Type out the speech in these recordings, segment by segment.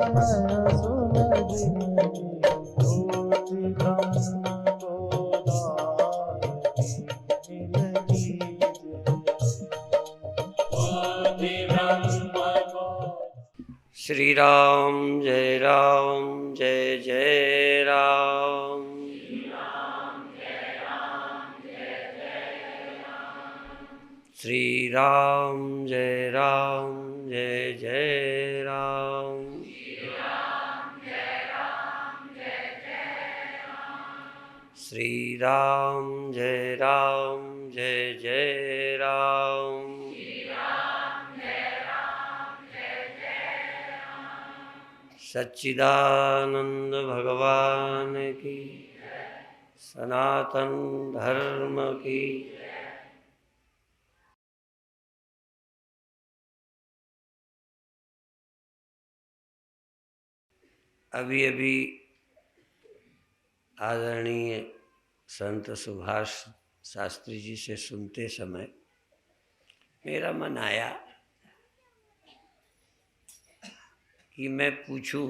नयन सुलगिनी ज्योति ब्रह्म गोदावरी मिलगी श्री राम जय जय राम। श्री राम जय जय राम। श्री राम जय जय राम। सच्चिदानंद भगवान की, सनातन धर्म की। अभी अभी आदरणीय संत सुभाष शास्त्री जी से सुनते समय मेरा मन आया कि मैं पूछूं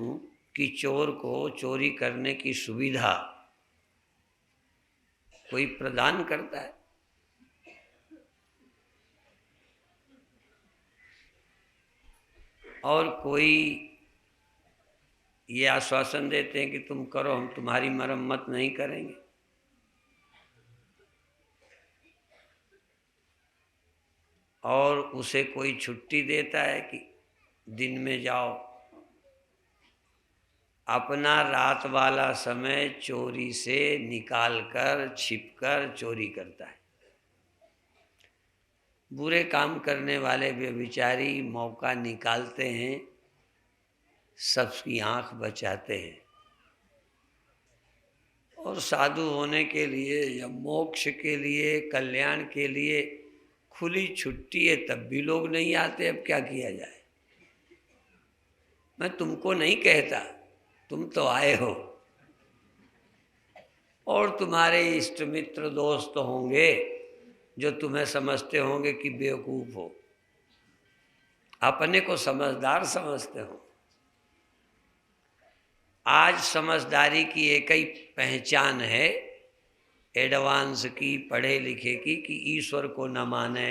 कि चोर को चोरी करने की सुविधा कोई प्रदान करता है? और कोई ये आश्वासन देते हैं कि तुम करो, हम तुम्हारी मरम्मत नहीं करेंगे। और उसे कोई छुट्टी देता है कि दिन में जाओ। अपना रात वाला समय चोरी से निकालकर छिपकर चोरी करता है। बुरे काम करने वाले व्यभिचारी मौका निकालते हैं, सबकी आंख बचाते हैं। और साधु होने के लिए या मोक्ष के लिए, कल्याण के लिए खुली छुट्टी है, तब भी लोग नहीं आते। अब क्या किया जाए? मैं तुमको नहीं कहता, तुम तो आए हो। और तुम्हारे इष्ट मित्र दोस्त होंगे जो तुम्हें समझते होंगे कि बेवकूफ हो, अपने को समझदार समझते हो। आज समझदारी की एक ही पहचान है एडवांस की, पढ़े लिखे की, कि ईश्वर को न माने,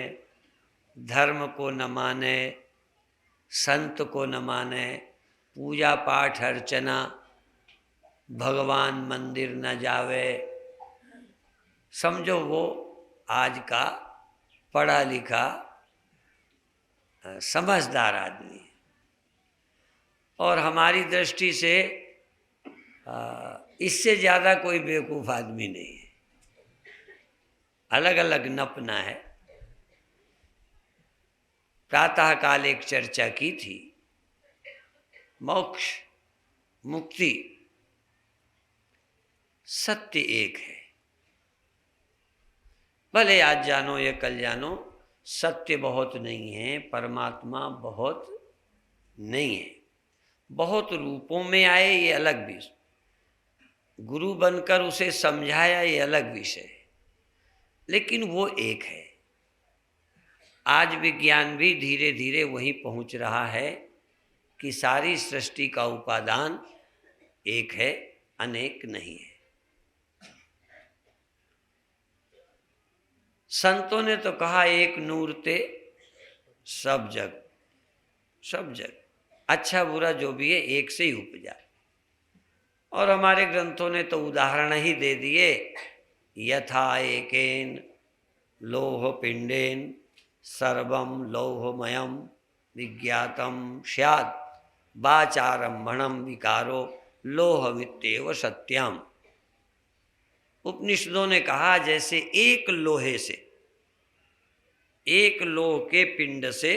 धर्म को न माने, संत को न माने, पूजा पाठ अर्चना, भगवान मंदिर न जावे। समझो वो आज का पढ़ा लिखा समझदार आदमी है। और हमारी दृष्टि से इससे ज़्यादा कोई बेवकूफ़ आदमी नहीं है। अलग अलग नपना है। प्रातः काल एक चर्चा की थी, मोक्ष मुक्ति सत्य एक है। भले आज जानो या कल जानो, सत्य बहुत नहीं है, परमात्मा बहुत नहीं है। बहुत रूपों में आए, ये अलग विषय। गुरु बनकर उसे समझाया, ये अलग विषय है। लेकिन वो एक है। आज विज्ञान भी धीरे धीरे वहीं पहुंच रहा है कि सारी सृष्टि का उपादान एक है, अनेक नहीं है। संतों ने तो कहा एक नूर ते सब जग, सब जग, अच्छा बुरा जो भी है एक से ही उपजा। और हमारे ग्रंथों ने तो उदाहरण ही दे दिए, यथा एकेन लोह पिंडेन सर्वम लौहमयम विज्ञातम स्यात् वाचारंभणम विकारो लोहवित्तेव सत्यम। उपनिषदों ने कहा जैसे एक लोहे से, एक लोह के पिंड से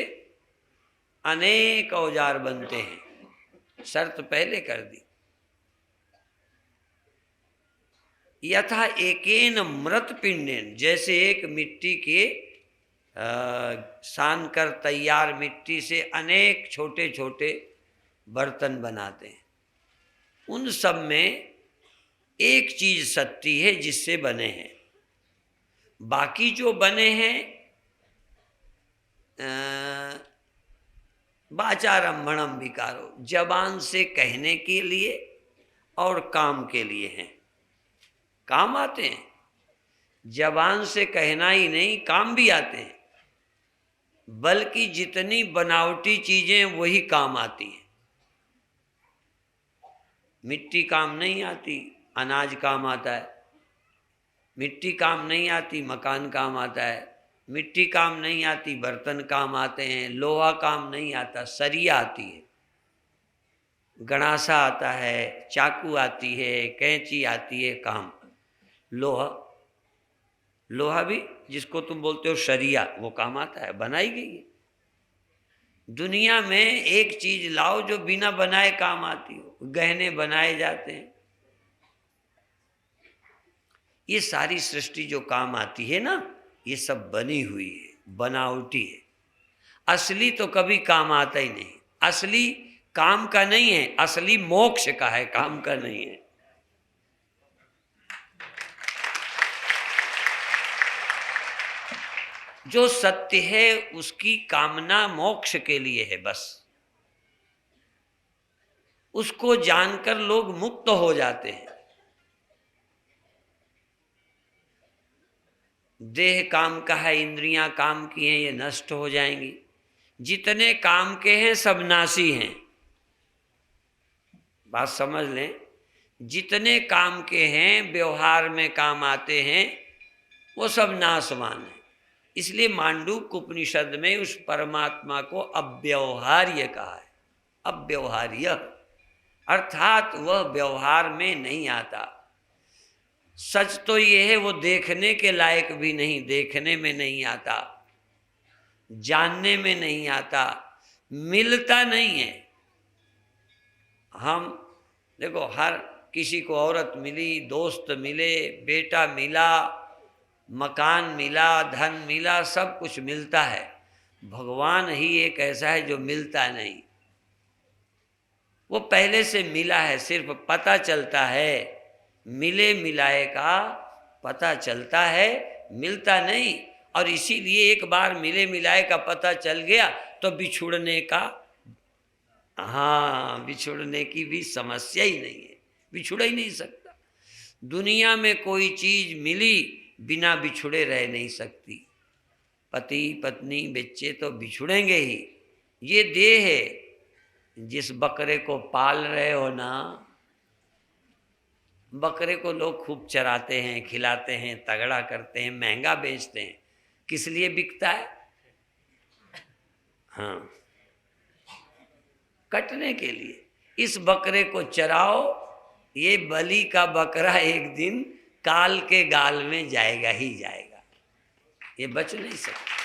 अनेक औजार बनते हैं। शर्त पहले कर दी, यथा एकेन मृत पिंडेन, जैसे एक मिट्टी के सान कर तैयार मिट्टी से अनेक छोटे छोटे बर्तन बनाते हैं। उन सब में एक चीज सत्य है जिससे बने हैं। बाकी जो बने हैं वाचारंभणम विकारो, जबान से कहने के लिए और काम के लिए हैं, काम आते हैं। जबान से कहना ही नहीं, काम भी आते हैं, बल्कि जितनी बनावटी चीजें वही काम आती हैं। मिट्टी काम नहीं आती, अनाज काम आता है। मिट्टी काम नहीं आती, मकान काम आता है। मिट्टी काम नहीं आती, बर्तन काम आते हैं। लोहा काम नहीं आता, सरिया आती है, गणासा आता है, चाकू आती है, कैंची आती है, काम। लोहा, लोहा भी जिसको तुम बोलते हो सरिया, वो काम आता है, बनाई गई है। दुनिया में एक चीज लाओ जो बिना बनाए काम आती हो, गहने बनाए जाते हैं। ये सारी सृष्टि जो काम आती है ना, ये सब बनी हुई है, बनावटी है। असली तो कभी काम आता ही नहीं। असली काम का नहीं है, असली मोक्ष का है, काम का नहीं है। जो सत्य है उसकी कामना मोक्ष के लिए है, बस उसको जानकर लोग मुक्त हो जाते हैं। देह काम का है, इंद्रियां काम की हैं, ये नष्ट हो जाएंगी। जितने काम के हैं सब नाशी हैं, बात समझ लें। जितने काम के हैं, व्यवहार में काम आते हैं, वो सब नाशवान है। इसलिए मांडूक्य उपनिषद में उस परमात्मा को अव्यवहार्य कहा है। अव्यवहार्य अर्थात वह व्यवहार में नहीं आता। सच तो ये है वो देखने के लायक भी नहीं, देखने में नहीं आता, जानने में नहीं आता, मिलता नहीं है। हम देखो, हर किसी को औरत मिली, दोस्त मिले, बेटा मिला, मकान मिला, धन मिला, सब कुछ मिलता है। भगवान ही एक ऐसा है जो मिलता नहीं। वो पहले से मिला है, सिर्फ पता चलता है। मिले मिलाए का पता चलता है, मिलता नहीं। और इसीलिए एक बार मिले मिलाए का पता चल गया तो बिछुड़ने का, हाँ, बिछुड़ने की भी समस्या ही नहीं है, बिछुड़ ही नहीं सकता। दुनिया में कोई चीज मिली बिना बिछुड़े रह नहीं सकती। पति पत्नी बच्चे तो बिछुड़ेंगे ही। ये देह है, जिस बकरे को पाल रहे हो ना, बकरे को लोग खूब चराते हैं, खिलाते हैं, तगड़ा करते हैं, महंगा बेचते हैं। किस लिए बिकता है? हाँ, कटने के लिए। इस बकरे को चराओ, ये बलि का बकरा एक दिन काल के गाल में जाएगा ही जाएगा, ये बच नहीं सकता।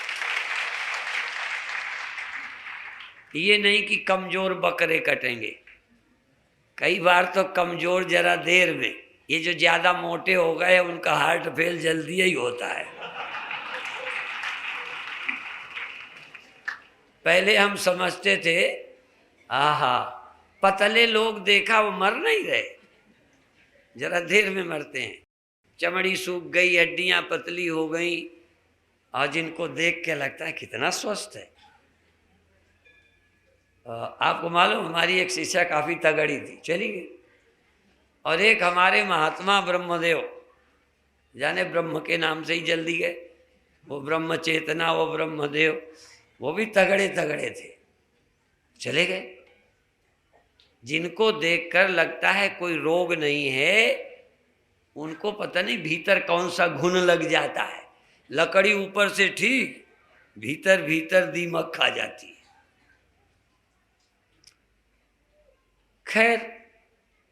ये नहीं कि कमजोर बकरे कटेंगे, कई बार तो कमजोर जरा देर में। ये जो ज्यादा मोटे हो गए उनका हार्ट फेल जल्दी ही होता है। पहले हम समझते थे आहा, पतले लोग देखा वो मर नहीं रहे, जरा देर में मरते हैं। चमड़ी सूख गई, हड्डियां पतली हो गई, और जिनको देख के लगता है कितना स्वस्थ है। आपको मालूम, हमारी एक शिष्या काफी तगड़ी थी, चली गई। और एक हमारे महात्मा ब्रह्मदेव, जाने ब्रह्म के नाम से ही जल्दी गए, वो ब्रह्म चेतना, वो ब्रह्मदेव, वो भी तगड़े तगड़े थे, चले गए। जिनको देखकर लगता है कोई रोग नहीं है, उनको पता नहीं भीतर कौन सा घुन लग जाता है। लकड़ी ऊपर से ठीक, भीतर भीतर दीमक खा जाती है। खैर,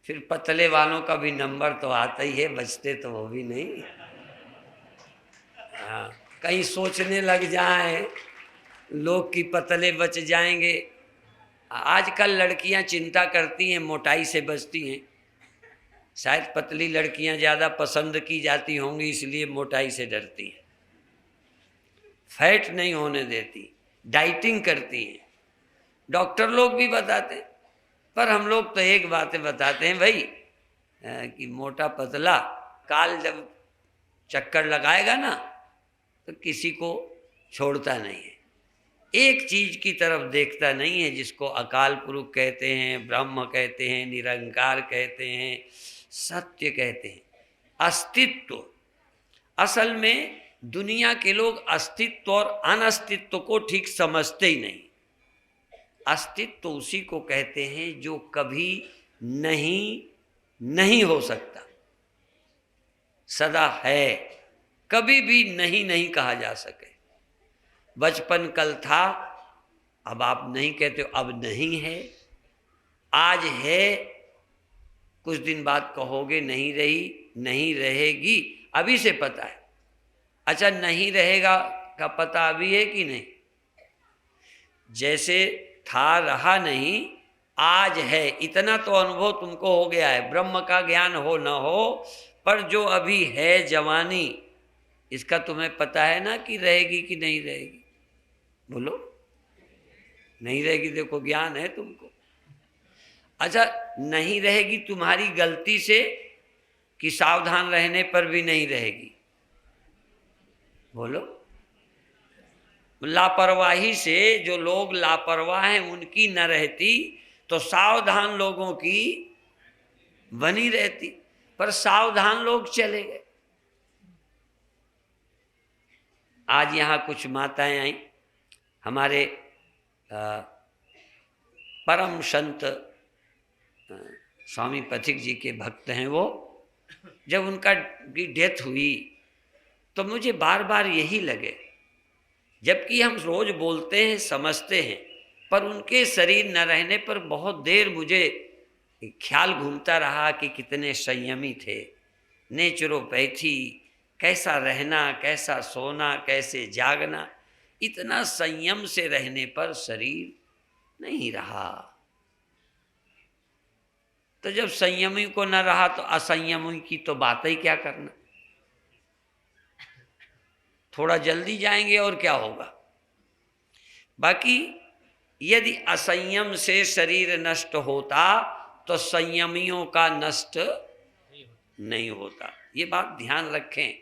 फिर पतले वालों का भी नंबर तो आता ही है, बचते तो वो भी नहीं। हाँ, कहीं सोचने लग जाए लोग कि पतले बच जाएंगे। आजकल लड़कियां चिंता करती हैं, मोटाई से बचती हैं। शायद पतली लड़कियां ज़्यादा पसंद की जाती होंगी, इसलिए मोटाई से डरती हैं, फैट नहीं होने देती, डाइटिंग करती हैं। डॉक्टर लोग भी बताते हैं, पर हम लोग तो एक बातें बताते हैं भाई, कि मोटा पतला काल जब चक्कर लगाएगा ना तो किसी को छोड़ता नहीं है। एक चीज की तरफ देखता नहीं है, जिसको अकाल पुरुष कहते हैं, ब्रह्म कहते हैं, निरंकार कहते हैं, सत्य कहते हैं, अस्तित्व। असल में दुनिया के लोग अस्तित्व और अनस्तित्व को ठीक समझते ही नहीं। अस्तित्व उसी को कहते हैं जो कभी नहीं हो सकता, सदा है, कभी भी नहीं कहा जा सके। बचपन कल था, अब आप नहीं कहते हो, अब नहीं है, आज है, कुछ दिन बाद कहोगे नहीं रही, नहीं रहेगी, अभी से पता है। अच्छा, नहीं रहेगा का पता अभी है कि नहीं? जैसे था रहा नहीं, आज है, इतना तो अनुभव तुमको हो गया है। ब्रह्म का ज्ञान हो न हो, पर जो अभी है जवानी, इसका तुम्हें पता है ना कि रहेगी कि नहीं रहेगी? बोलो, नहीं रहेगी, देखो ज्ञान है तुमको। अच्छा, नहीं रहेगी तुम्हारी गलती से कि सावधान रहने पर भी नहीं रहेगी? बोलो, लापरवाही से जो लोग लापरवाह हैं उनकी न रहती तो सावधान लोगों की बनी रहती, पर सावधान लोग चले गए। आज यहाँ कुछ माताएं आई, हमारे परम संत स्वामी पथिक जी के भक्त हैं वो। जब उनका डेथ हुई तो मुझे बार बार यही लगे, जबकि हम रोज बोलते हैं, समझते हैं, पर उनके शरीर न रहने पर बहुत देर मुझे ख्याल घूमता रहा कि कितने संयमी थे। नेचुरोपैथी, कैसा रहना, कैसा सोना, कैसे जागना, इतना संयम से रहने पर शरीर नहीं रहा। तो जब संयमी को न रहा तो असंयमी की तो बात ही क्या करना। थोड़ा जल्दी जाएंगे और क्या होगा। बाकी यदि असंयम से शरीर नष्ट होता तो संयमियों का नष्ट नहीं होता, ये बात ध्यान रखें।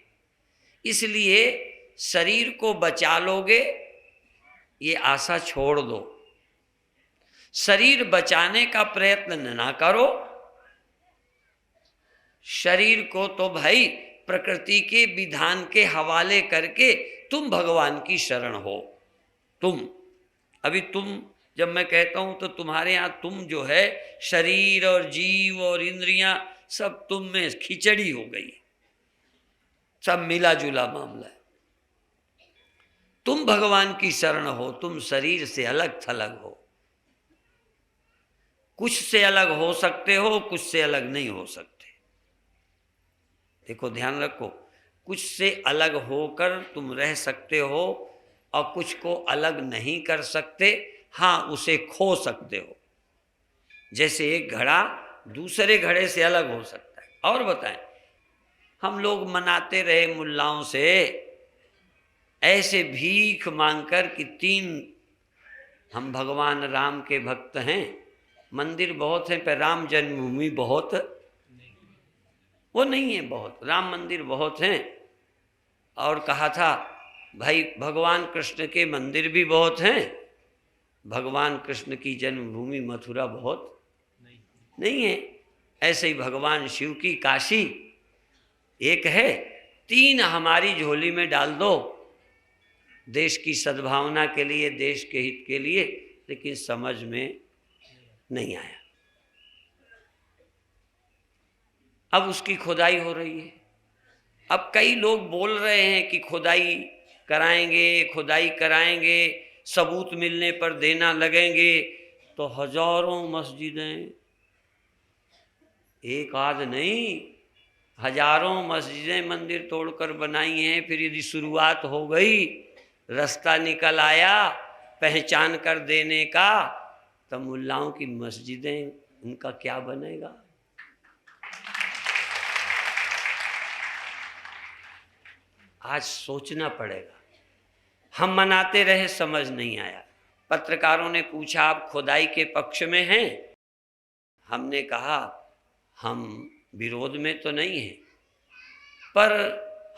इसलिए शरीर को बचा लोगे, ये आशा छोड़ दो। शरीर बचाने का प्रयत्न ना करो। शरीर को तो भाई प्रकृति के विधान के हवाले करके तुम भगवान की शरण हो। तुम अभी तुम जब मैं कहता हूं तो तुम्हारे यहाँ तुम जो है, शरीर और जीव और इंद्रियां सब तुम में खिचड़ी हो गई, सब मिला जुला मामला है। तुम भगवान की शरण हो, तुम शरीर से अलग थलग हो। कुछ से अलग हो सकते हो, कुछ से अलग नहीं हो सकते। देखो ध्यान रखो, कुछ से अलग होकर तुम रह सकते हो और कुछ को अलग नहीं कर सकते। हाँ, उसे खो सकते हो। जैसे एक घड़ा दूसरे घड़े से अलग हो सकता है। और बताएं, हम लोग मनाते रहे मुल्लाओं से ऐसे भीख मांगकर कि 3 हम भगवान राम के भक्त हैं, मंदिर बहुत हैं पर राम जन्मभूमि बहुत वो नहीं है, बहुत राम मंदिर बहुत हैं। और कहा था भाई भगवान कृष्ण के मंदिर भी बहुत हैं, भगवान कृष्ण की जन्मभूमि मथुरा बहुत नहीं है। ऐसे ही भगवान शिव की काशी एक है। 3 हमारी झोली में डाल दो, देश की सद्भावना के लिए, देश के हित के लिए, लेकिन समझ में नहीं आया। अब उसकी खुदाई हो रही है। अब कई लोग बोल रहे हैं कि खुदाई कराएंगे, सबूत मिलने पर देना लगेंगे। तो हजारों मस्जिदें, एक आध नहीं, हजारों मस्जिदें मंदिर तोड़कर बनाई हैं। फिर यदि शुरुआत हो गई, रास्ता निकल आया पहचान कर देने का, तो मुल्लाओं की मस्जिदें, उनका क्या बनेगा। आज सोचना पड़ेगा। हम मनाते रहे, समझ नहीं आया। पत्रकारों ने पूछा आप खुदाई के पक्ष में हैं? हमने कहा हम विरोध में तो नहीं हैं, पर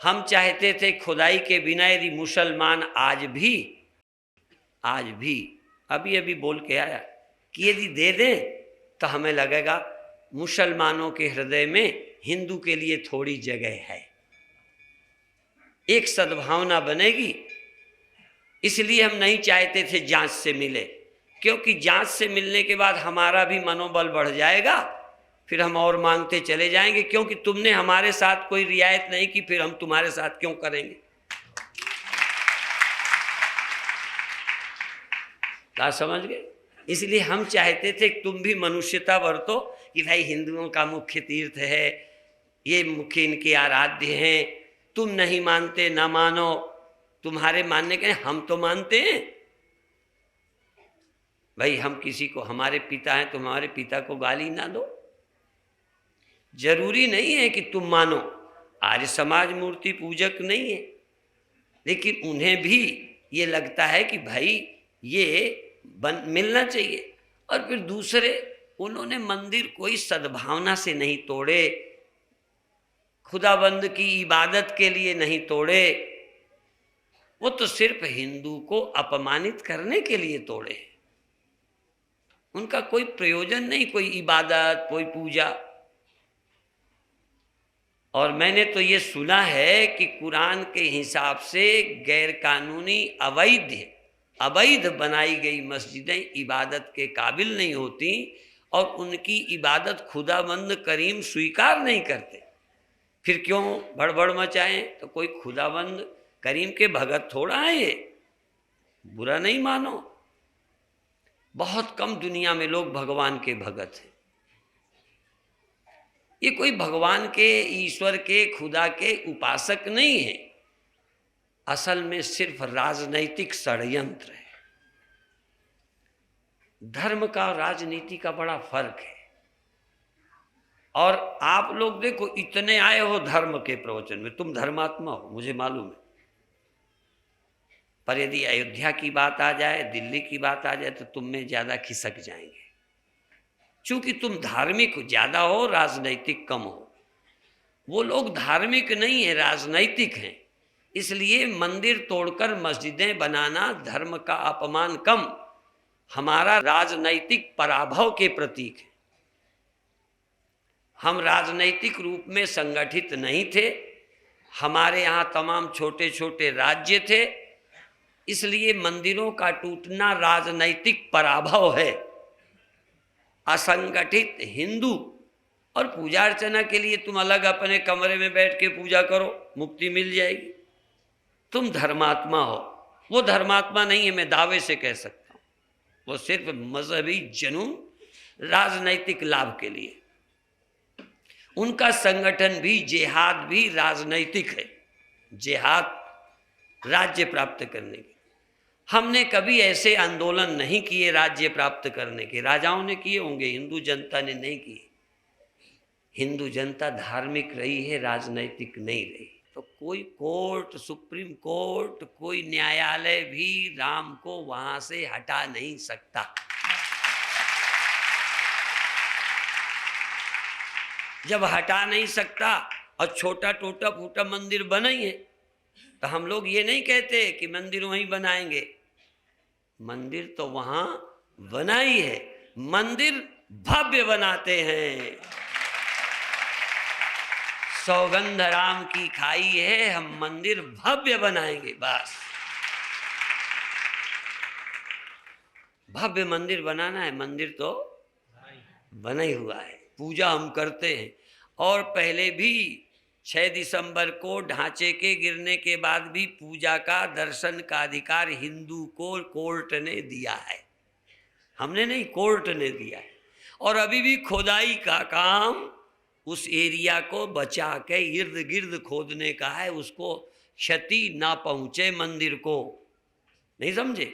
हम चाहते थे खुदाई के बिना यदि मुसलमान आज भी आज भी अभी अभी बोल के आया कि यदि दे दें तो हमें लगेगा मुसलमानों के हृदय में हिंदू के लिए थोड़ी जगह है, एक सद्भावना बनेगी। इसलिए हम नहीं चाहते थे जांच से मिले, क्योंकि जांच से मिलने के बाद हमारा भी मनोबल बढ़ जाएगा, फिर हम और मांगते चले जाएंगे, क्योंकि तुमने हमारे साथ कोई रियायत नहीं की, फिर हम तुम्हारे साथ क्यों करेंगे। बात समझ गए? इसलिए हम चाहते थे कि तुम भी मनुष्यता बरतो कि भाई हिंदुओं का मुख्य तीर्थ है, ये मुख्य इनके आराध्य हैं, तुम नहीं मानते ना मानो, तुम्हारे मानने के हम तो मानते हैं। भाई हम किसी को, हमारे पिता हैं तो हमारे पिता को गाली ना दो, जरूरी नहीं है कि तुम मानो। आर्य समाज मूर्ति पूजक नहीं है, लेकिन उन्हें भी ये लगता है कि भाई ये मिलना चाहिए। और फिर दूसरे, उन्होंने मंदिर कोई सद्भावना से नहीं तोड़े, खुदाबंद की इबादत के लिए नहीं तोड़े, वो तो सिर्फ हिंदू को अपमानित करने के लिए तोड़े। उनका कोई प्रयोजन नहीं, कोई इबादत, कोई पूजा। और मैंने तो ये सुना है कि कुरान के हिसाब से गैर कानूनी अवैध बनाई गई मस्जिदें इबादत के काबिल नहीं होती, और उनकी इबादत खुदाबंद करीम स्वीकार नहीं करते। फिर क्यों भड़बड़ मचाएं? तो कोई खुदाबंद करीम के भगत थोड़ा है ये, बुरा नहीं मानो। बहुत कम दुनिया में लोग भगवान के भगत हैं। ये कोई भगवान के, ईश्वर के, खुदा के उपासक नहीं है, असल में सिर्फ राजनैतिक षड्यंत्र है। धर्म का और राजनीति का बड़ा फर्क है। और आप लोग देखो, इतने आए हो धर्म के प्रवचन में, तुम धर्मात्मा हो मुझे मालूम है, पर यदि अयोध्या की बात आ जाए, दिल्ली की बात आ जाए, तो तुम में ज्यादा खिसक जाएंगे, चूंकि तुम धार्मिक ज्यादा हो, राजनैतिक कम हो। वो लोग धार्मिक नहीं है, राजनैतिक हैं। इसलिए मंदिर तोड़कर मस्जिदें बनाना धर्म का अपमान कम, हमारा राजनैतिक पराभव के प्रतीक है। हम राजनैतिक रूप में संगठित नहीं थे, हमारे यहाँ तमाम छोटे छोटे राज्य थे, इसलिए मंदिरों का टूटना राजनैतिक पराभव है। असंगठित हिंदू, और पूजा अर्चना के लिए तुम अलग अपने कमरे में बैठ के पूजा करो, मुक्ति मिल जाएगी। तुम धर्मात्मा हो, वो धर्मात्मा नहीं है, मैं दावे से कह सकता हूँ। वो सिर्फ मजहबी जुनून, राजनैतिक लाभ के लिए। उनका संगठन भी, जिहाद भी राजनैतिक है, जिहाद राज्य प्राप्त करने के। हमने कभी ऐसे आंदोलन नहीं किए राज्य प्राप्त करने के, राजाओं ने किए होंगे, हिंदू जनता ने नहीं किए। हिंदू जनता धार्मिक रही है, राजनैतिक नहीं रही। तो कोई कोर्ट, सुप्रीम कोर्ट, कोई न्यायालय भी राम को वहां से हटा नहीं सकता। जब हटा नहीं सकता और छोटा टूटा फूटा मंदिर बनाइए, तो हम लोग ये नहीं कहते कि मंदिर वहीं बनाएंगे। मंदिर तो वहां बनाई है, मंदिर भव्य बनाते हैं। सौगंध राम की खाई है, हम मंदिर भव्य बनाएंगे, बस। भव्य मंदिर बनाना है, मंदिर तो बना ही हुआ है, पूजा हम करते हैं। और पहले भी 6 दिसंबर को ढांचे के गिरने के बाद भी पूजा का, दर्शन का अधिकार हिंदू को कोर्ट ने दिया है, हमने नहीं, कोर्ट ने दिया है। और अभी भी खोदाई का काम उस एरिया को बचा के इर्द गिर्द खोदने का है, उसको क्षति ना पहुंचे मंदिर को, नहीं समझे?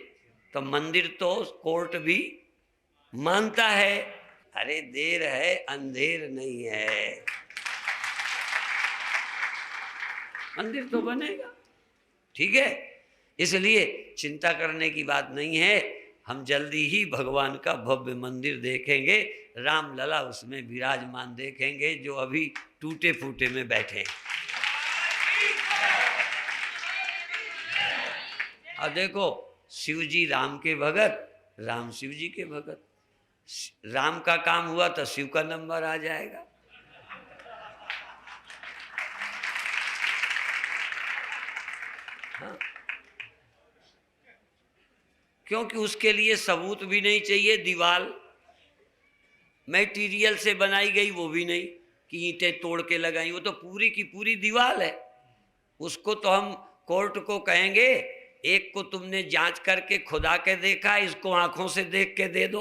तो मंदिर तो कोर्ट भी मानता है। अरे देर है अंधेर नहीं है, मंदिर तो बनेगा, ठीक है। इसलिए चिंता करने की बात नहीं है, हम जल्दी ही भगवान का भव्य मंदिर देखेंगे, राम लला उसमें विराजमान देखेंगे, जो अभी टूटे फूटे में बैठे हैं। और देखो, शिव जी राम के भगत, राम शिव जी के भगत। राम का काम हुआ तो शिव का नंबर आ जाएगा। हाँ, क्योंकि उसके लिए सबूत भी नहीं चाहिए, दीवार मटेरियल से बनाई गई वो भी नहीं कि ईंटें तोड़ के लगाई, वो तो पूरी की पूरी दीवार है। उसको तो हम कोर्ट को कहेंगे एक को तुमने जांच करके खुदा के देखा, इसको आंखों से देख के दे दो।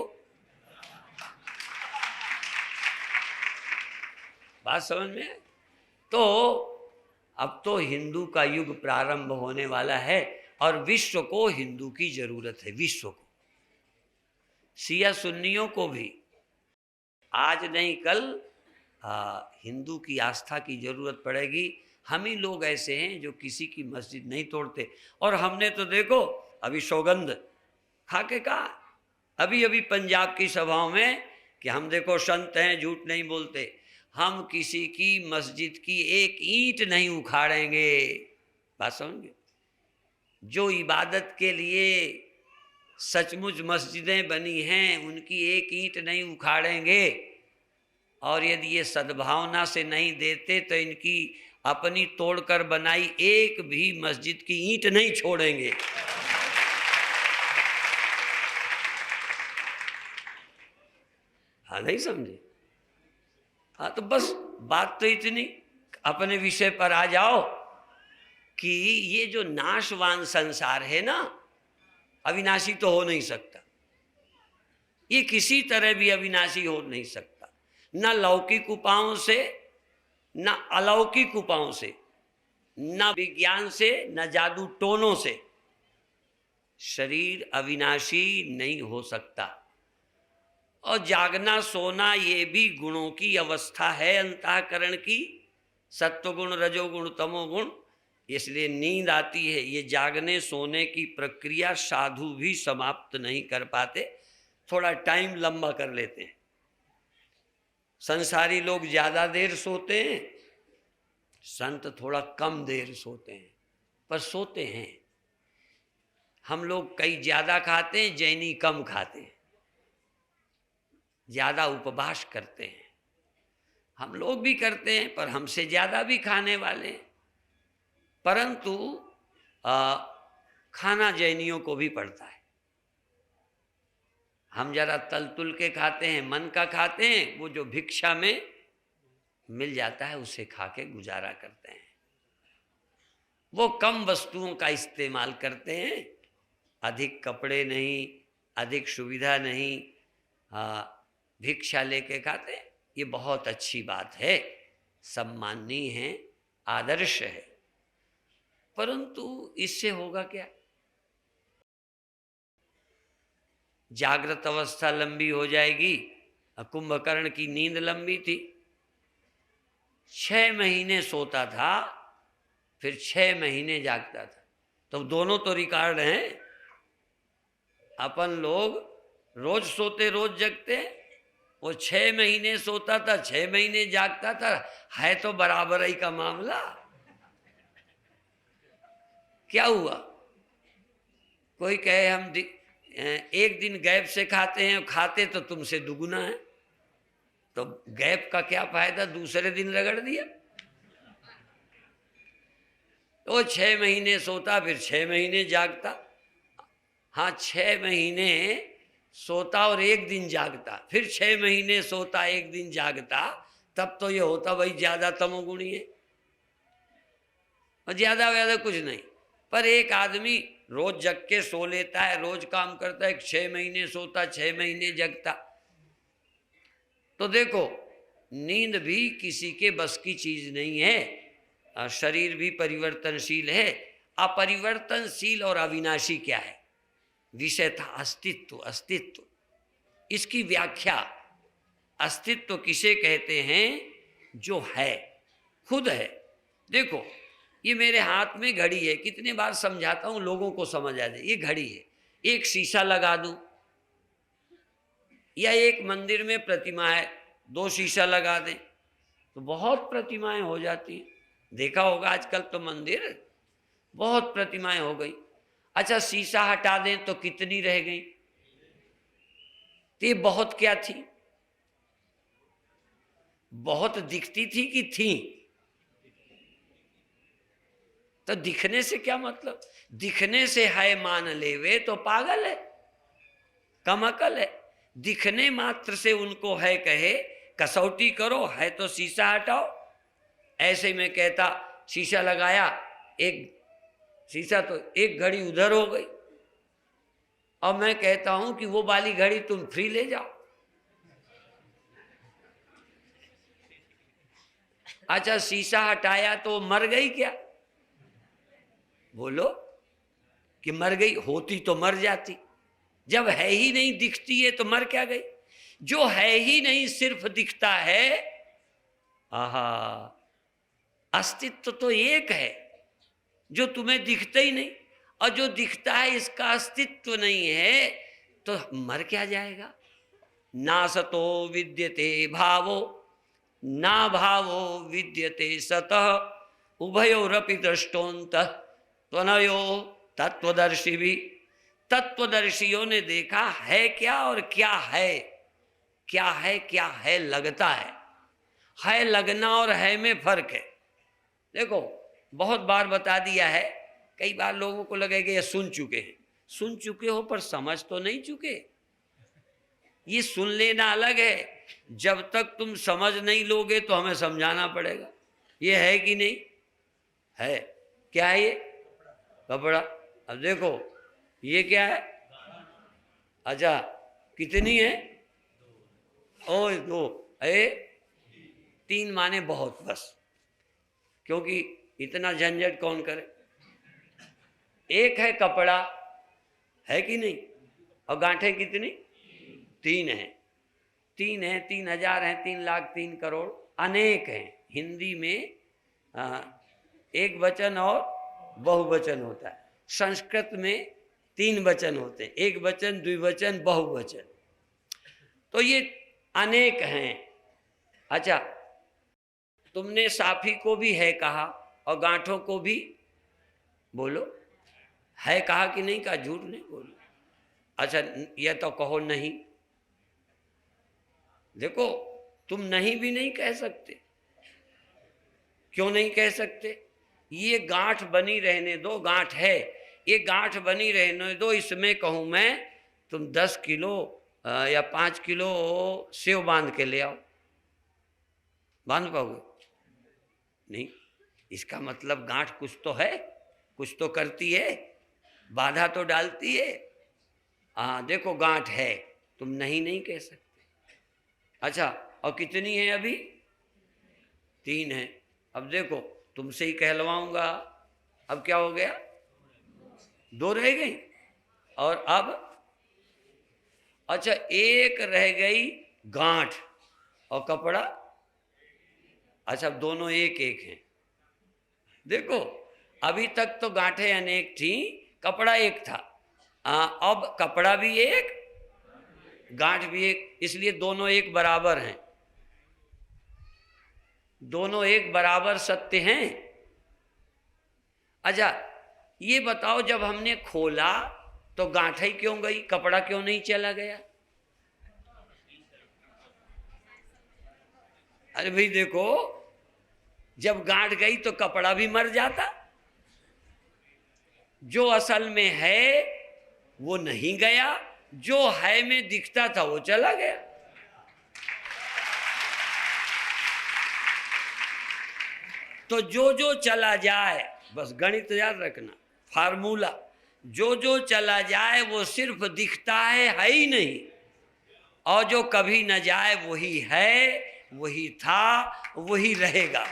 बात समझ में है? तो अब तो हिंदू का युग प्रारंभ होने वाला है और विश्व को हिंदू की जरूरत है, विश्व को, शिया सुन्नियों को भी आज नहीं कल हिंदू की आस्था की जरूरत पड़ेगी। हम ही लोग ऐसे हैं जो किसी की मस्जिद नहीं तोड़ते। और हमने तो देखो अभी सौगंध खा के कहा अभी अभी पंजाब की सभाओं में कि हम देखो संत हैं, झूठ नहीं बोलते, हम किसी की मस्जिद की एक ईंट नहीं उखाड़ेंगे। बात समझ? जो इबादत के लिए सचमुच मस्जिदें बनी हैं उनकी एक ईंट नहीं उखाड़ेंगे। और यदि ये सद्भावना से नहीं देते तो इनकी अपनी तोड़कर बनाई एक भी मस्जिद की ईंट नहीं छोड़ेंगे। हाँ, नहीं समझे? हाँ, तो बस बात तो इतनी, अपने विषय पर आ जाओ कि ये जो नाशवान संसार है ना, अविनाशी तो हो नहीं सकता, ये किसी तरह भी अविनाशी हो नहीं सकता, न लौकिक उपायों से, न अलौकिक उपायों से, न विज्ञान से, न जादू टोनों से शरीर अविनाशी नहीं हो सकता। और जागना सोना ये भी गुणों की अवस्था है, अंतःकरण की, सत्वगुण रजोगुण तमोगुण। इसलिए नींद आती है, ये जागने सोने की प्रक्रिया साधु भी समाप्त नहीं कर पाते, थोड़ा टाइम लंबा कर लेते हैं। संसारी लोग ज़्यादा देर सोते हैं, संत थोड़ा कम देर सोते हैं, पर सोते हैं। हम लोग कई ज़्यादा खाते हैं, जैनी कम खाते हैं, ज़्यादा उपवास करते हैं। हम लोग भी करते हैं पर हमसे ज़्यादा भी खाने वाले हैं। परंतु खाना जैनियों को भी पड़ता है। हम जरा तल तुल के खाते हैं, मन का खाते हैं, वो जो भिक्षा में मिल जाता है उसे खा के गुजारा करते हैं। वो कम वस्तुओं का इस्तेमाल करते हैं, अधिक कपड़े नहीं, अधिक सुविधा नहीं, भिक्षा लेके खाते हैं। ये बहुत अच्छी बात है, सम्माननीय है, आदर्श है। परंतु इससे होगा क्या? जागृत अवस्था लंबी हो जाएगी। कुंभकर्ण की नींद लंबी थी, 6 महीने सोता था, फिर 6 महीने जागता था। तो दोनों तो रिकॉर्ड हैं। अपन लोग रोज सोते रोज जगते, वो 6 महीने सोता था, 6 महीने जागता था, है तो बराबर ही का मामला। क्या हुआ? कोई कहे हम एक दिन गैप से खाते हैं, खाते तो तुमसे दुगुना है, तो गैप का क्या फायदा, दूसरे दिन रगड़ दिया। तो 6 महीने सोता, फिर 6 महीने जागता। हाँ, 6 महीने सोता और 1 दिन जागता, फिर 6 महीने सोता 1 दिन जागता, तब तो ये होता भाई ज्यादा तमोगुणी है और ज्यादा कुछ नहीं। पर एक आदमी रोज जग के सो लेता है, रोज काम करता है, 6 महीने सोता, 6 महीने जगता। तो देखो, नींद भी किसी के बस की चीज नहीं है। शरीर भी परिवर्तनशील है। अपरिवर्तनशील और अविनाशी क्या है? विषय था अस्तित्व। अस्तित्व, इसकी व्याख्या, अस्तित्व किसे कहते हैं? जो है, खुद है। देखो, ये मेरे हाथ में घड़ी है, कितने बार समझाता हूं लोगों को समझ आ जाए। ये घड़ी है, एक शीशा लगा दूं, या एक मंदिर में प्रतिमा है, 2 शीशा लगा दें तो बहुत प्रतिमाएं हो जाती हैं। देखा होगा आजकल तो मंदिर बहुत प्रतिमाएं हो गई। अच्छा शीशा हटा दें तो कितनी रह गई? तो ये बहुत क्या थी? बहुत दिखती थी कि थी? तो दिखने से क्या मतलब? दिखने से है मान लेवे तो पागल है, कम अकल है। दिखने मात्र से उनको है कहे, कसौटी करो, है तो शीशा हटाओ। ऐसे ही मैं कहता शीशा लगाया, एक शीशा तो एक घड़ी उधर हो गई, और मैं कहता हूं कि वो वाली घड़ी तुम फ्री ले जाओ। अच्छा शीशा हटाया तो मर गई क्या? बोलो कि मर गई, होती तो मर जाती। जब है ही नहीं, दिखती है, तो मर क्या गई? जो है ही नहीं, सिर्फ दिखता है, आहा, अस्तित्व तो एक है जो तुम्हें दिखता ही नहीं, और जो दिखता है इसका अस्तित्व नहीं है, तो मर क्या जाएगा? ना सतो विद्यते भावो ना भावो विद्यते सतः उभयोरपि दृष्टोन्तः त्वनयो तत्वदर्शी भी। तत्वदर्शियों ने देखा है क्या और क्या है, क्या है क्या है लगता है लगना और है में फर्क है। देखो बहुत बार बता दिया है, कई बार लोगों को लगेगा ये सुन चुके हैं। सुन चुके हो पर समझ तो नहीं चुके। ये सुन लेना अलग है, जब तक तुम समझ नहीं लोगे तो हमें समझाना पड़ेगा। ये है कि नहीं है? क्या है ये? कपड़ा। अब देखो ये क्या है? अच्छा कितनी है? ओ दो, ए तीन माने बहुत, बस, क्योंकि इतना झंझट कौन करे। एक है कपड़ा, है कि नहीं? और गांठें कितनी? तीन है। 3,000 हैं, 3 लाख, 3 करोड़, अनेक हैं। हिंदी में एक वचन और बहुवचन होता है, संस्कृत में 3 वचन होते हैं, एक वचन, द्विवचन, बहुवचन। तो ये अनेक हैं। अच्छा तुमने साफी को भी है कहा और गांठों को भी, बोलो, है कहा कि नहीं कहा? झूठ नहीं बोलो। अच्छा यह तो कहो नहीं। देखो तुम नहीं भी नहीं कह सकते। क्यों नहीं कह सकते? ये गांठ बनी रहने दो, गांठ है, ये गांठ बनी रहने दो। इसमें कहूं मैं तुम 10 किलो या 5 किलो सेव बांध के ले आओ, बांध पाओगे? नहीं। इसका मतलब गांठ कुछ तो है, कुछ तो करती है, बाधा तो डालती है। हाँ देखो गांठ है, तुम नहीं कह सकते। अच्छा और कितनी है अभी? 3 है। अब देखो तुमसे ही कहलवाऊंगा, अब क्या हो गया? 2 रह गई। और अब अच्छा एक रह गई गांठ और कपड़ा। अच्छा अब दोनों एक एक हैं। देखो अभी तक तो गांठें अनेक थी, कपड़ा एक था, अब कपड़ा भी एक, गांठ भी एक, इसलिए दोनों एक बराबर हैं। दोनों एक बराबर सत्य हैं। अच्छा ये बताओ, जब हमने खोला तो गांठ ही क्यों गई, कपड़ा क्यों नहीं चला गया? अरे भाई देखो, जब गांठ गई तो कपड़ा भी मर जाता। जो असल में है वो नहीं गया, जो है में दिखता था वो चला गया। तो जो चला जाए, बस गणित याद रखना, फार्मूला, जो चला जाए वो सिर्फ दिखता है ही नहीं, और जो कभी न जाए वही है, वही था, वही रहेगा।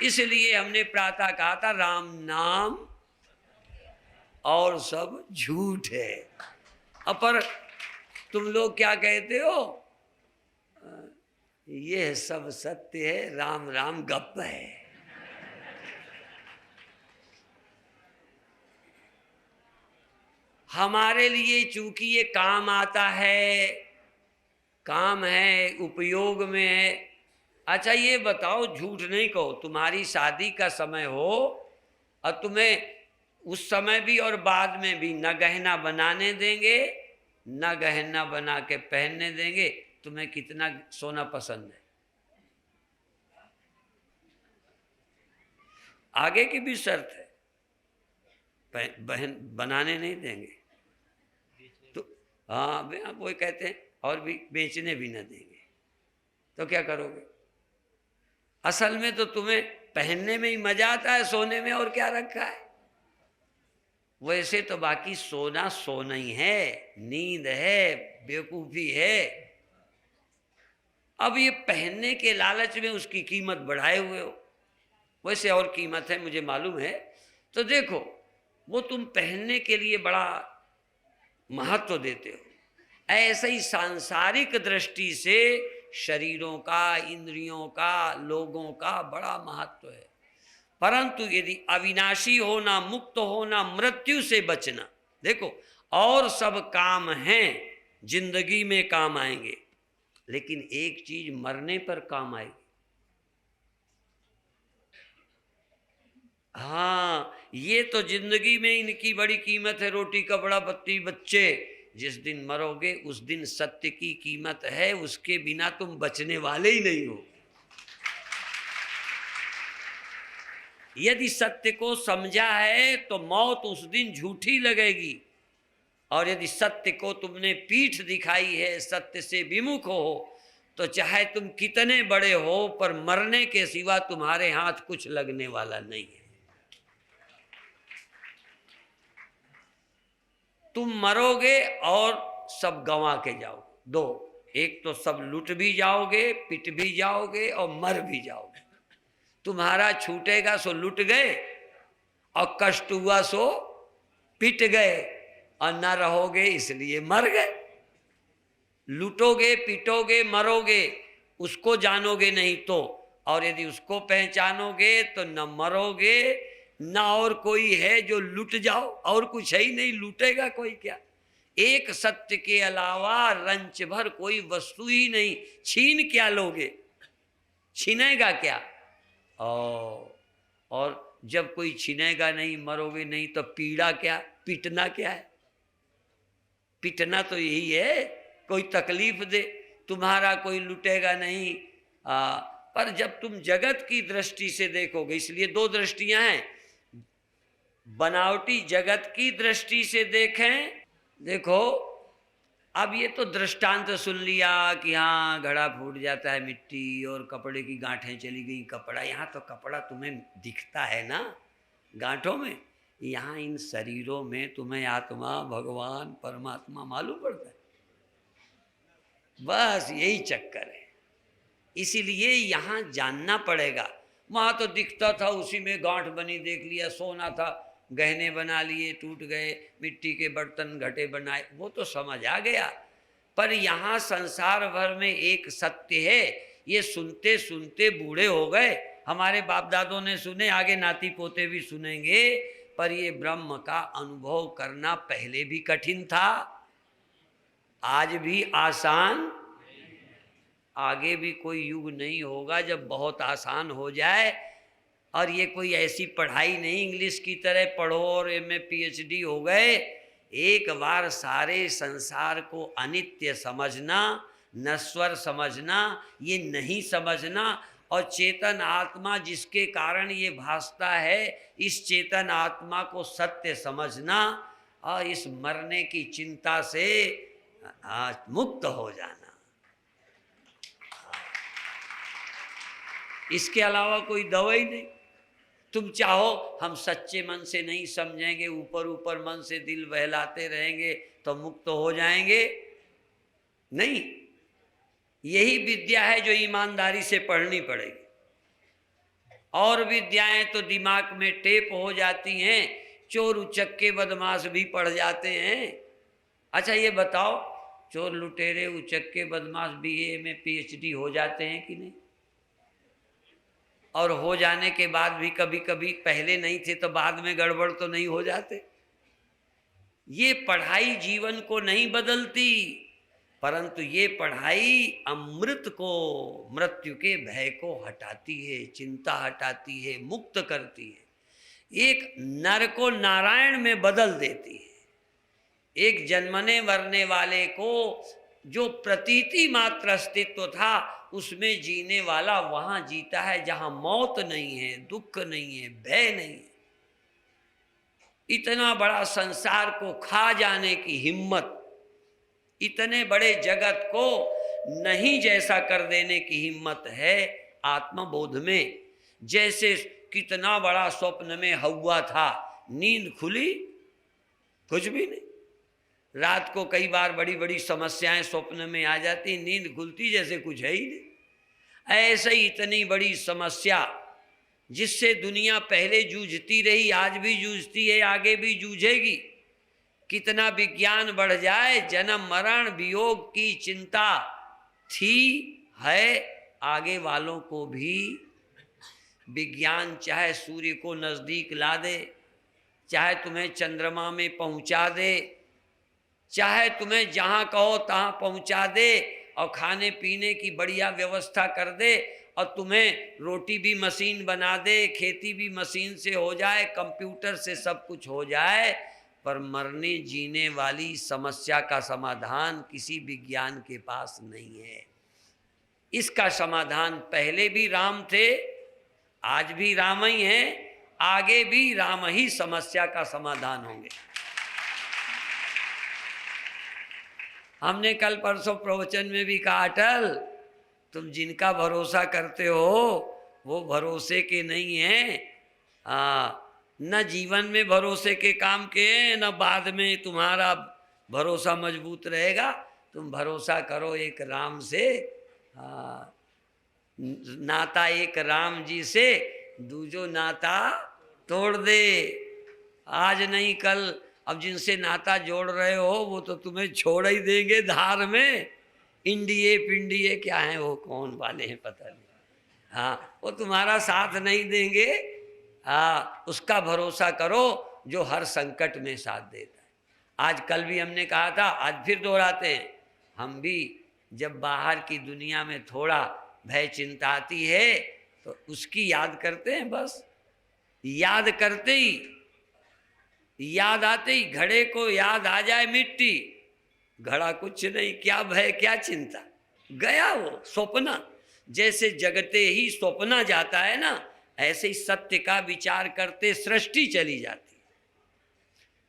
इसलिए हमने प्रातः कहा था राम नाम और सब झूठ है। पर तुम लोग क्या कहते हो? ये सब सत्य है, राम राम गप है। हमारे लिए चूंकि ये काम आता है, काम है, उपयोग में है। अच्छा ये बताओ, झूठ नहीं कहो, तुम्हारी शादी का समय हो और तुम्हें उस समय भी और बाद में भी न गहना बनाने देंगे न गहना बना के पहनने देंगे। तुम्हें कितना सोना पसंद है? आगे की भी शर्त है, बहन बनाने नहीं देंगे तो हाँ वो कहते हैं और भी बेचने भी न देंगे। तो क्या करोगे? असल में तो तुम्हें पहनने में ही मजा आता है, सोने में और क्या रखा है। वैसे तो बाकी सोना सोना ही है, नींद है, बेवकूफी है। अब ये पहनने के लालच में उसकी कीमत बढ़ाए हुए हो। वैसे और कीमत है मुझे मालूम है। तो देखो वो तुम पहनने के लिए बड़ा महत्व देते हो, ऐसे ही सांसारिक दृष्टि से शरीरों का, इंद्रियों का, लोगों का बड़ा महत्व है। परंतु यदि अविनाशी होना, मुक्त होना, मृत्यु से बचना, देखो और सब काम हैं, जिंदगी में काम आएंगे, लेकिन एक चीज मरने पर काम आएगी। हाँ, ये तो जिंदगी में इनकी बड़ी कीमत है, रोटी कपड़ा पत्नी बच्चे। जिस दिन मरोगे उस दिन सत्य की कीमत है, उसके बिना तुम बचने वाले ही नहीं हो। यदि सत्य को समझा है तो मौत उस दिन झूठी लगेगी, और यदि सत्य को तुमने पीठ दिखाई है, सत्य से विमुख हो, तो चाहे तुम कितने बड़े हो पर मरने के सिवा तुम्हारे हाथ कुछ लगने वाला नहीं है। तुम मरोगे और सब गंवा के जाओगे। दो, एक तो सब लुट भी जाओगे, पिट भी जाओगे और मर भी जाओगे। तुम्हारा छूटेगा सो लुट गए, और कष्ट हुआ सो पिट गए, और न रहोगे इसलिए मर गए। लूटोगे, पिटोगे, मरोगे, उसको जानोगे नहीं तो, और यदि उसको पहचानोगे तो न मरोगे न और कोई है जो लूट जाओ, और कुछ है ही नहीं, लूटेगा कोई क्या। एक सत्य के अलावा रंच भर कोई वस्तु ही नहीं, छीन क्या लोगे, छीनेगा क्या। और जब कोई छीनेगा नहीं, मरोगे नहीं, तो पीड़ा क्या, पिटना क्या है। पिटना तो यही है, कोई तकलीफ दे, तुम्हारा कोई लुटेगा नहीं। पर जब तुम जगत की दृष्टि से देखोगे, इसलिए दो दृष्टियां हैं, बनावटी जगत की दृष्टि से देखें। देखो अब ये तो दृष्टांत सुन लिया कि हाँ घड़ा फूट जाता है मिट्टी, और कपड़े की गांठें चली गई। कपड़ा, यहाँ तो कपड़ा तुम्हें दिखता है ना गांठों में, यहाँ इन शरीरों में तुम्हें आत्मा, भगवान, परमात्मा मालूम पड़ता है। बस यही चक्कर है, इसीलिए यहाँ जानना पड़ेगा। वहाँ तो दिखता था, उसी में गांठ बनी देख लिया, सोना था गहने बना लिए, टूट गए, मिट्टी के बर्तन घटे बनाए, वो तो समझ आ गया। पर यहाँ संसार भर में एक सत्य है, ये सुनते सुनते बूढ़े हो गए। हमारे बाप दादों ने सुने, आगे नाती पोते भी सुनेंगे, पर ये ब्रह्म का अनुभव करना पहले भी कठिन था, आज भी आसान, आगे भी कोई युग नहीं होगा जब बहुत आसान हो जाए। और ये कोई ऐसी पढ़ाई नहीं इंग्लिश की तरह पढ़ो और एमए पीएचडी हो गए। एक बार सारे संसार को अनित्य समझना, नश्वर समझना, ये नहीं समझना, और चेतन आत्मा जिसके कारण ये भासता है, इस चेतन आत्मा को सत्य समझना, और इस मरने की चिंता से मुक्त हो जाना। इसके अलावा कोई दवाई नहीं। तुम चाहो हम सच्चे मन से नहीं समझेंगे, ऊपर ऊपर मन से दिल बहलाते रहेंगे तो मुक्त हो जाएंगे, नहीं। यही विद्या है जो ईमानदारी से पढ़नी पड़ेगी। और विद्याएं तो दिमाग में टेप हो जाती हैं, चोर उचक्के बदमाश भी पढ़ जाते हैं। अच्छा ये बताओ, चोर लुटेरे उचक्के बदमाश बीए में पीएचडी हो जाते हैं कि नहीं? और हो जाने के बाद भी कभी कभी पहले नहीं थे तो बाद में गड़बड़ तो नहीं हो जाते? ये पढ़ाई जीवन को नहीं बदलती, परंतु ये पढ़ाई अमृत को, मृत्यु के भय को हटाती है, चिंता हटाती है, मुक्त करती है। एक नर को नारायण में बदल देती है। एक जन्मने मरने वाले को जो प्रतीति मात्र अस्तित्व था उसमें जीने वाला वहां जीता है जहां मौत नहीं है, दुख नहीं है, भय नहीं है। इतना बड़ा संसार को खा जाने की हिम्मत, इतने बड़े जगत को नहीं जैसा कर देने की हिम्मत है आत्मबोध में। जैसे कितना बड़ा स्वप्न में हवा था, नींद खुली कुछ भी नहीं। रात को कई बार बड़ी बड़ी समस्याएं स्वप्न में आ जाती, नींद खुलती जैसे कुछ है ही नहीं। ऐसे ही इतनी बड़ी समस्या जिससे दुनिया पहले जूझती रही, आज भी जूझती है, आगे भी जूझेगी। कितना विज्ञान बढ़ जाए, जन्म मरण वियोग की चिंता थी, है, आगे वालों को भी विज्ञान चाहे सूर्य को नज़दीक ला दे, चाहे तुम्हें चंद्रमा में पहुंचा दे, चाहे तुम्हें जहाँ कहो तहाँ पहुंचा दे और खाने पीने की बढ़िया व्यवस्था कर दे और तुम्हें रोटी भी मशीन बना दे, खेती भी मशीन से हो जाए, कंप्यूटर से सब कुछ हो जाए, पर मरने जीने वाली समस्या का समाधान किसी विज्ञान के पास नहीं है। इसका समाधान पहले भी राम थे, आज भी राम ही हैं, आगे भी राम ही समस्या का समाधान होंगे। हमने कल परसों प्रवचन में भी कहा, अटल तुम जिनका भरोसा करते हो वो भरोसे के नहीं हैं। न जीवन में भरोसे के काम के हैं, न बाद में तुम्हारा भरोसा मजबूत रहेगा। तुम भरोसा करो एक राम से, नाता एक राम जी से, दूजो नाता तोड़ दे। आज नहीं कल, अब जिनसे नाता जोड़ रहे हो वो तो तुम्हें छोड़ ही देंगे धार में। इंडिये पिंडिये क्या है वो, कौन वाले हैं पता नहीं। हाँ, वो तुम्हारा साथ नहीं देंगे। हाँ, उसका भरोसा करो जो हर संकट में साथ देता है। आज कल भी हमने कहा था, आज फिर दोहराते हैं, हम भी जब बाहर की दुनिया में थोड़ा भय चिंता आती है तो उसकी याद करते हैं। बस याद करते ही, याद आते ही घड़े को याद आ जाए मिट्टी, घड़ा कुछ नहीं, क्या भय क्या चिंता, गया वो स्वप्न। जैसे जगते ही स्वप्न जाता है ना, ऐसे ही सत्य का विचार करते सृष्टि चली जाती है।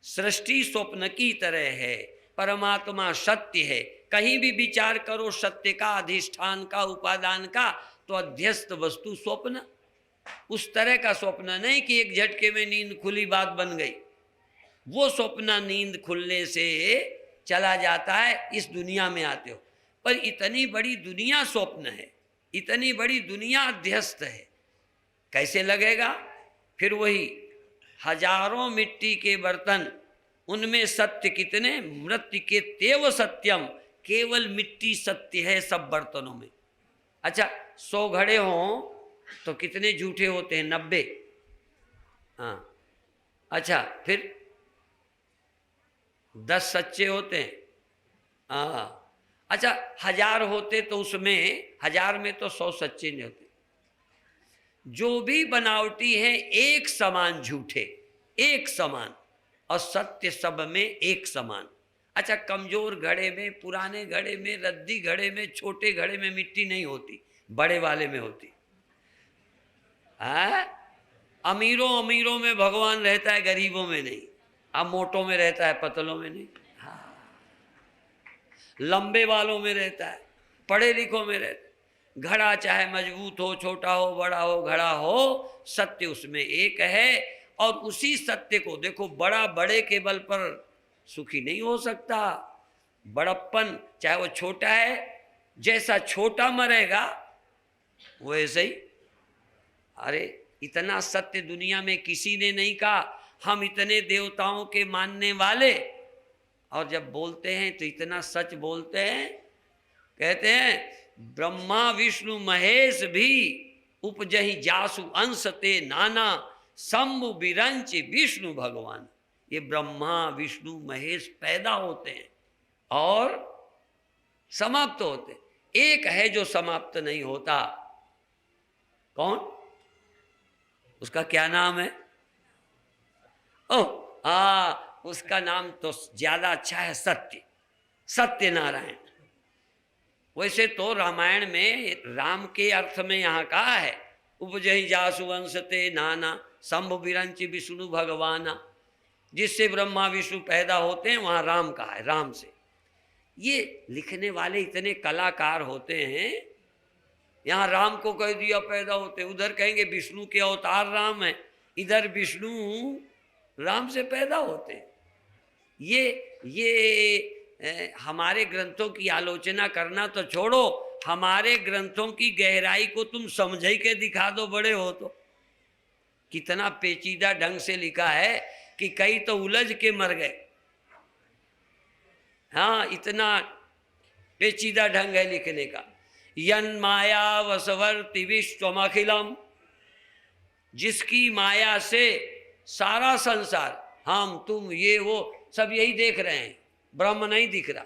सृष्टि स्वप्न की तरह है, परमात्मा सत्य है। कहीं भी विचार करो सत्य का, अधिष्ठान का, उपादान का, तो अध्यस्त वस्तु स्वप्न। उस तरह का स्वप्न नहीं कि एक झटके में नींद खुली बात बन गई। वो स्वप्न नींद खुलने से चला जाता है, इस दुनिया में आते हो। पर इतनी बड़ी दुनिया स्वप्न है, इतनी बड़ी दुनिया अध्यस्त है, कैसे लगेगा? फिर वही हजारों मिट्टी के बर्तन, उनमें सत्य कितने? मृत्यु के तेव सत्यम, केवल मिट्टी सत्य है सब बर्तनों में। अच्छा, 100 घड़े हों तो कितने झूठे होते हैं? 90। हाँ, अच्छा, फिर 10 सच्चे होते हैं। हाँ, अच्छा, 1000 होते तो उसमें 1000 में तो 100 सच्चे नहीं होते। जो भी बनावटी है एक समान झूठे, एक समान, और सत्य सब में एक समान। अच्छा, कमजोर घड़े में, पुराने घड़े में, रद्दी घड़े में, छोटे घड़े में मिट्टी नहीं होती, बड़े वाले में होती है। अमीरों में भगवान रहता है, गरीबों में नहीं। अब मोटों में रहता है, पतलों में नहीं। हाँ, लंबे वालों में रहता है, पढ़े लिखों में रहता है। घड़ा चाहे मजबूत हो, छोटा हो, बड़ा हो, घड़ा हो, सत्य उसमें एक है। और उसी सत्य को देखो, बड़ा बड़े के बल पर सुखी नहीं हो सकता। बड़प्पन चाहे वो छोटा है, जैसा छोटा मरेगा वो ऐसे ही। अरे इतना सत्य दुनिया में किसी ने नहीं कहा। हम इतने देवताओं के मानने वाले, और जब बोलते हैं तो इतना सच बोलते हैं। कहते हैं ब्रह्मा विष्णु महेश भी उपजहि जासु अंश ते नाना, शंभु बिरंच विष्णु भगवान। ये ब्रह्मा विष्णु महेश पैदा होते हैं और समाप्त होते हैं। एक है जो समाप्त नहीं होता। कौन? उसका क्या नाम है? उसका नाम तो ज्यादा अच्छा है, सत्य, सत्यनारायण। वैसे तो रामायण में राम के अर्थ में यहाँ कहा है, उपजहि जासु वंश ते नाना शंभु विरंच विष्णु भगवाना, जिससे ब्रह्मा विष्णु पैदा होते हैं, वहाँ राम कहा है, राम से। ये लिखने वाले इतने कलाकार होते हैं, यहाँ राम को कह दिया पैदा होते, उधर कहेंगे विष्णु के अवतार राम है, इधर विष्णु राम से पैदा होते हैं। ये हमारे ग्रंथों की आलोचना करना तो छोड़ो, हमारे ग्रंथों की गहराई को तुम समझ ही के दिखा दो, बड़े हो तो। कितना पेचीदा ढंग से लिखा है कि कई तो उलझ के मर गए। हाँ, इतना पेचीदा ढंग है लिखने का। यन माया वसवर्ति विश्वमखिलम, जिसकी माया से सारा संसार, हम तुम ये वो सब यही देख रहे हैं, ब्रह्म नहीं दिख रहा।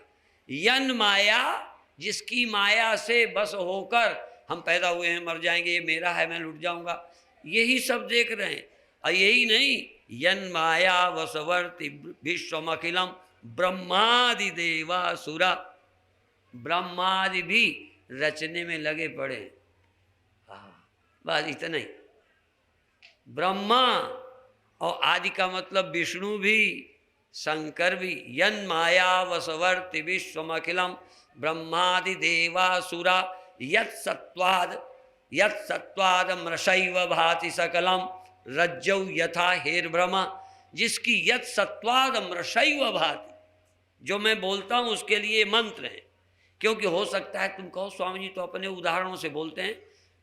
यन माया, जिसकी माया से बस होकर हम पैदा हुए हैं, मर जाएंगे, ये मेरा है, मैं लुट जाऊंगा, यही सब देख रहे हैं। और यही नहीं, यन माया वसवर्ति विश्वमखिलम ब्रह्मादि देवासुरा, ब्रह्मादि भी रचने में लगे पड़े। बस इतना ही। ब्रह्मा और आदि का मतलब विष्णु भी, शंकर भी। यन माया वसवर्ति विश्वमखिलम ब्रह्मादि देवासुरा यत् सत्वाद मृषैव भाति सकलम रज्जौ यथा हेर्भ्रमा, जिसकी यत् सत्वाद मृषैव भाति, जो मैं बोलता हूँ उसके लिए मंत्र है। क्योंकि हो सकता है तुम कहो स्वामी जी तो अपने उदाहरणों से बोलते हैं,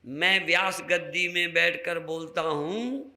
मैं व्यास गद्दी में बैठकर बोलता हूँ